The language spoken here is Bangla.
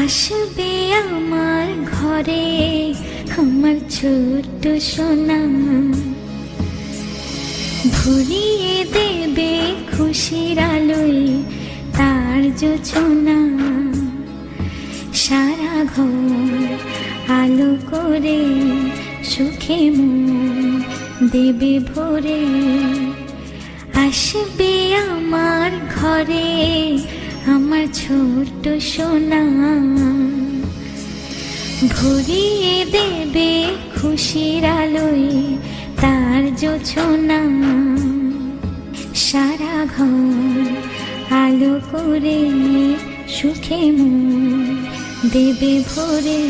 আসবে আমার ঘরে আমার ছোট্ট সোনা, ভরিয়ে দেবে খুশির আলোয় তার জোছনা। সারা ঘর আলো করে সুখে মন দেবে ভরে। আসবে আমার ঘরে আমার ছোট্ট সোনা, ভরিয়ে দেবে খুশির আলোয় তার জোছনা। সারা ঘর আলো করে সুখে মন দেবে ভরে।